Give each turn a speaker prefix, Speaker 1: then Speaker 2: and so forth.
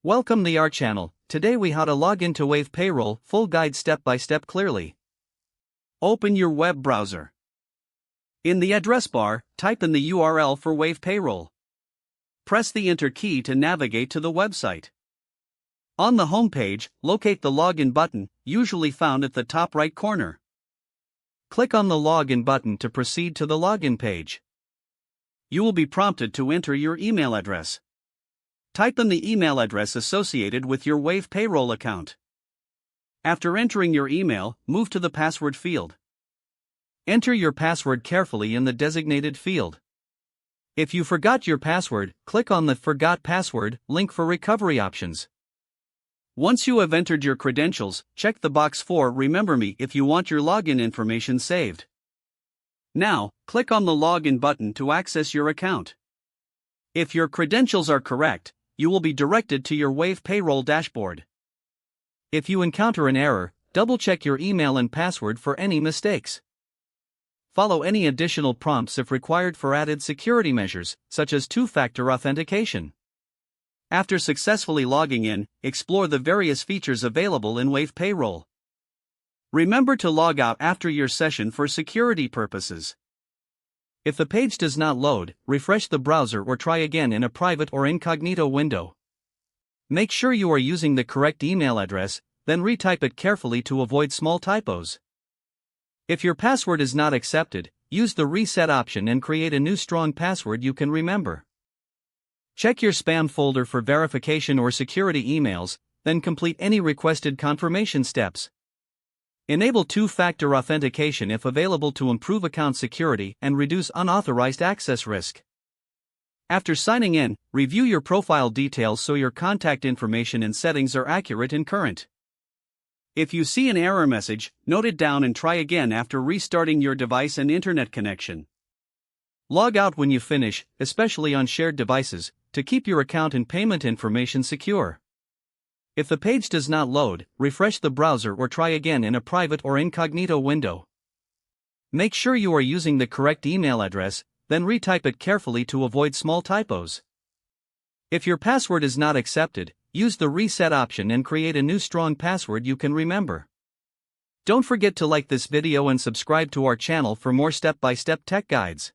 Speaker 1: Welcome to our channel. Today we how to log into Wave Payroll, full guide step by step clearly. Open your web browser. In the address bar, type in the URL for Wave Payroll. Press the Enter key to navigate to the website. On the home page, locate the Login button, usually found at the top right corner. Click on the Login button to proceed to the login page. You will be prompted to enter your email address. Type in the email address associated with your Wave Payroll account. After entering your email, move to the password field. Enter your password carefully in the designated field. If you forgot your password, click on the Forgot Password link for recovery options. Once you have entered your credentials, check the box for Remember Me if you want your login information saved. Now, click on the Login button to access your account. If your credentials are correct, you will be directed to your Wave Payroll dashboard. If you encounter an error, double-check your email and password for any mistakes. Follow any additional prompts if required for added security measures, such as two-factor authentication. After successfully logging in, explore the various features available in Wave Payroll. Remember to log out after your session for security purposes. If the page does not load, refresh the browser or try again in a private or incognito window. Make sure you are using the correct email address, then retype it carefully to avoid small typos. If your password is not accepted, use the reset option and create a new strong password you can remember. Check your spam folder for verification or security emails, then complete any requested confirmation steps. Enable two-factor authentication if available to improve account security and reduce unauthorized access risk. After signing in, review your profile details so your contact information and settings are accurate and current. If you see an error message, note it down and try again after restarting your device and internet connection. Log out when you finish, especially on shared devices, to keep your account and payment information secure. If the page does not load, refresh the browser or try again in a private or incognito window. Make sure you are using the correct email address, then retype it carefully to avoid small typos. If your password is not accepted, use the reset option and create a new strong password you can remember. Don't forget to like this video and subscribe to our channel for more step-by-step tech guides.